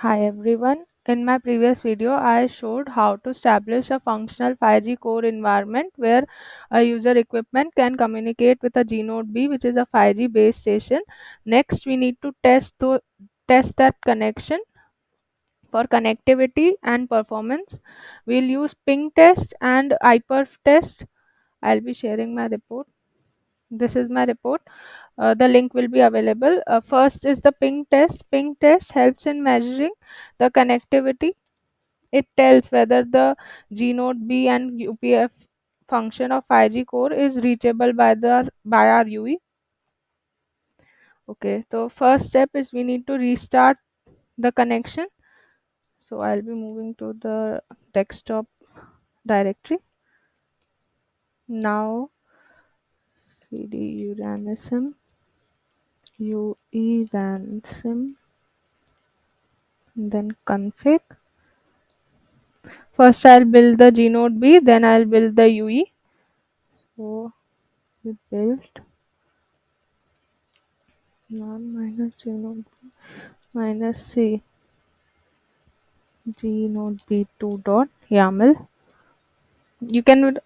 Hi everyone. In my previous video, I showed how to establish a functional 5G core environment where a user equipment can communicate with a G-Node B, which is a 5G base station. Next, we need to test that connection for connectivity and performance. We'll use ping test and iperf test. I'll be sharing my report. This is my report. The link will be available. First is the ping test. Ping test helps in measuring the connectivity. It tells whether the G-Node B and UPF function of 5G core is reachable by our UE. Okay, so first step is we need to restart the connection. So I'll be moving to the desktop directory. Now cd ueRANsim, ueRANsim, then config. First I'll build the G-Node B, then I'll build the UE. So we built non minus G-Node B minus C G-Node B2 dot YAML. You can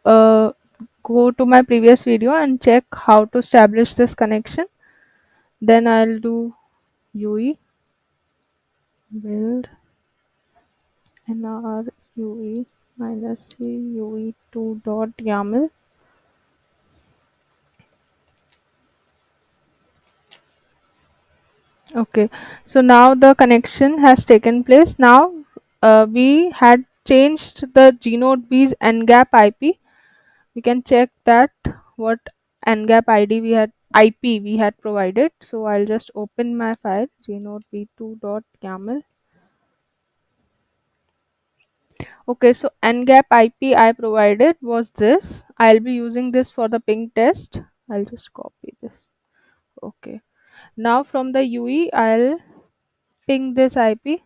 go to my previous video and check how to establish this connection. Then I'll do UE build nr UE minus C UE2 dot YAML. Okay, so now the connection has taken place. Now we had changed the G-Node B's ngap IP. We can check that what ngap ID we had IP we had provided. So I'll just open my file gnodeb2.yaml. Okay, so ngap IP I provided was this. I'll be using this for the ping test. I'll just copy this. Okay, now from the UE I'll ping this IP.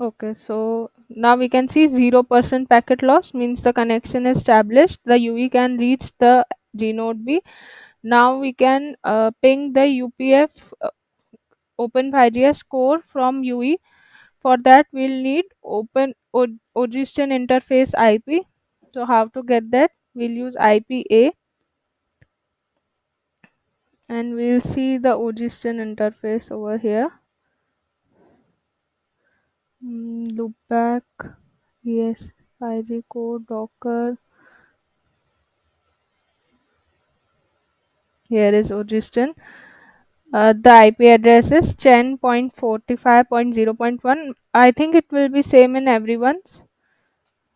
Okay, so now we can see 0% packet loss means the connection is established. The UE can reach the G-Node B. Now we can ping the UPF Open5GS core from UE. For that we'll need OGSTN interface IP. So how to get that? We'll use IPA and we'll see the OGSTN interface over here. Loopback, yes, 5G core, Docker. Here is OGSTN. The IP address is 10.45.0.1. I think it will be same in everyone's.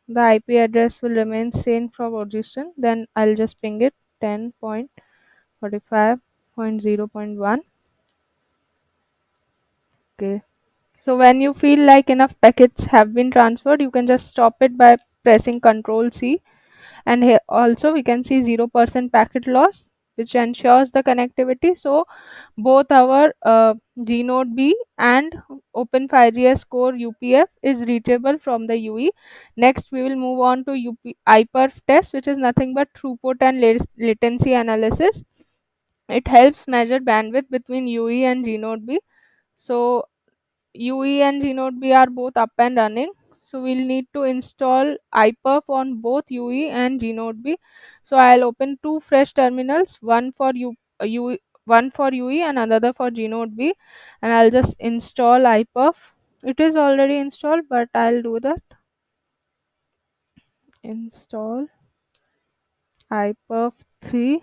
The IP address will remain same for OGSTN. Then I'll just ping it 10.45.0.1. Okay. So when you feel like enough packets have been transferred, you can just stop it by pressing Ctrl C. And here also we can see 0% packet loss, which ensures the connectivity. So both our G-Node B and Open5GS core UPF is reachable from the UE. Next we will move on to iperf test, which is nothing but throughput and latency analysis. It helps measure bandwidth between UE and G-Node B. So UE and G-Node B are both up and running. So we'll need to install iperf on both UE and G-Node B. So I'll open two fresh terminals, one for UE and another for G-Node B, and I'll just install iperf. It is already installed, but I'll do that. Install iperf 3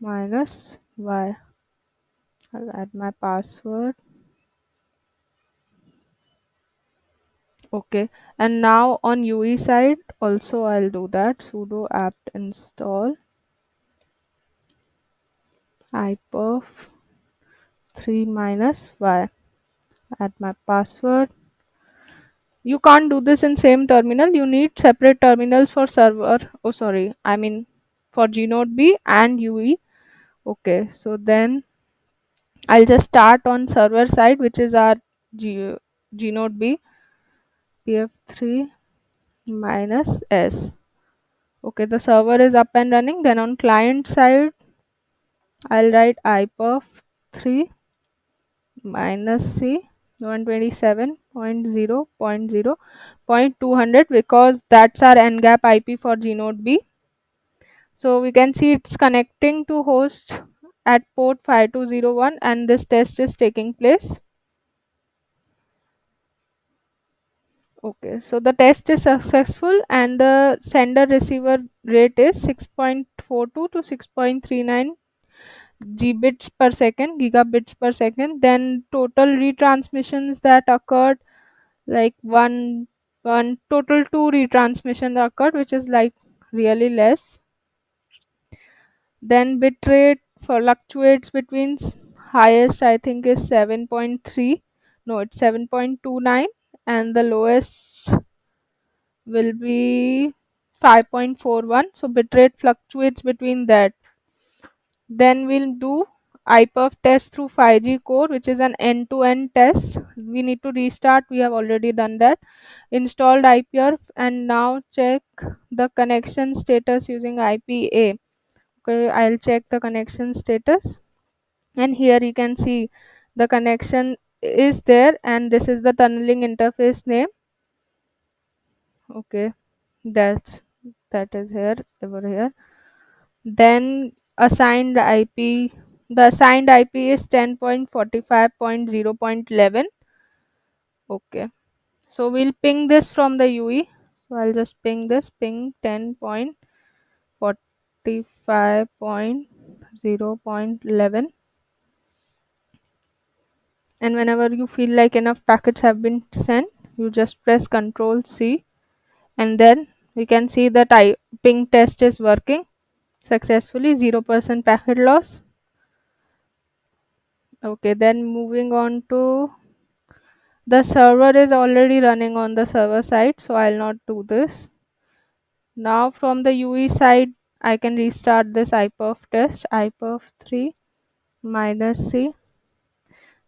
minus y. I'll add my password. Okay, and now on UE side also I'll do that. Sudo apt install iperf 3 minus y. Add my password. You can't do this in same terminal. You need separate terminals for server. Oh, sorry. I mean for G-Node B and UE. Okay, so then I'll just start on server side, which is our G-Node B pf3 minus s. Okay, the server is up and running. Then on client side, I'll write iperf3 minus c 127.0.0.200 because that's our ngap IP for gnode B. So we can see it's connecting to host at port 5201 and this test is taking place. Okay, so the test is successful and the sender receiver rate is 6.42 to 6.39 gigabits per second. Then total retransmissions that occurred, like one total two retransmission occurred, which is like really less. Then bitrate fluctuates between highest I think is 7.3, no it's 7.29, and the lowest will be 5.41. So bitrate fluctuates between that. Then we'll do iperf test through 5G core, which is an end-to-end test. We need to restart, we have already done that. Installed iperf and now check the connection status using IPA. Okay, I'll check the connection status and here you can see the connection is there and this is the tunneling interface name. Okay, that is here over here. Then assigned IP, the assigned IP is 10.45.0.11. Okay, so we'll ping this from the UE. So I'll just ping this, ping 10.45.0.11, and whenever you feel like enough packets have been sent, you just press Ctrl C, and then we can see that ping test is working successfully, 0% packet loss. Okay, then moving on to the server is already running on the server side, so I'll not do this. Now from the UE side, I can restart this iperf test, iperf3 minus c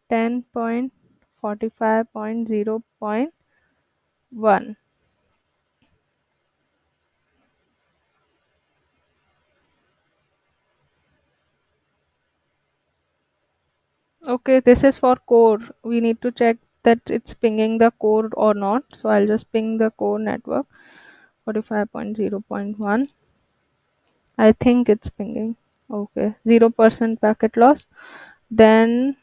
10.45.0.1. Okay, this is for core. We need to check that it's pinging the core or not. So I'll just ping the core network 45.0.1. I think it's pinging. Okay, 0% packet loss. Then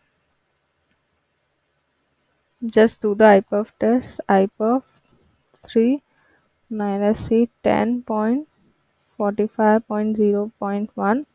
just do the iperf test, iperf3 minus c 10.45.0.1.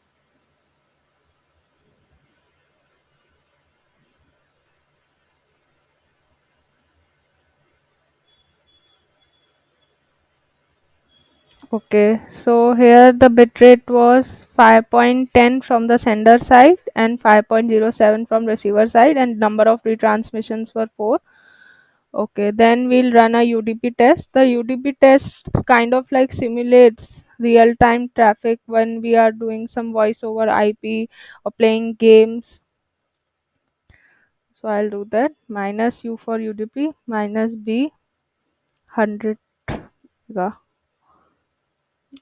Okay, so here the bitrate was 5.10 from the sender side and 5.07 from receiver side, and number of retransmissions were 4. Okay, then we'll run a UDP test. The UDP test kind of like simulates real-time traffic when we are doing some voice over IP or playing games. So I'll do that. Minus U for UDP, minus B 100 giga.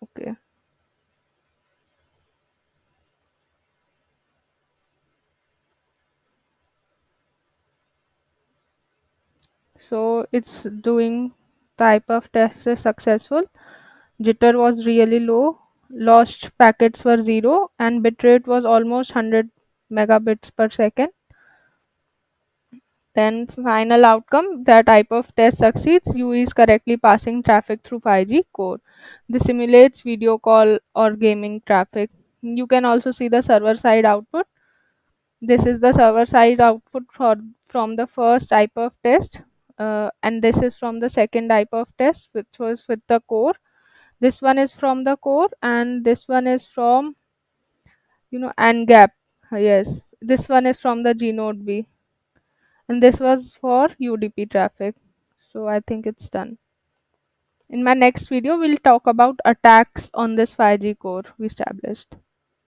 Okay. So it's doing type of test is successful. Jitter was really low, lost packets were 0, and bitrate was almost 100 megabits per second. Then final outcome, the type of test succeeds. UE is correctly passing traffic through 5G core. This simulates video call or gaming traffic. You can also see the server side output. This is the server side output from the first type of test, and this is from the second type of test, which was with the core. This one is from the core, and this one is from ngap. Yes, this one is from the gnode B, and this was for UDP traffic. So I think it's done. In my next video, we'll talk about attacks on this 5G core we established.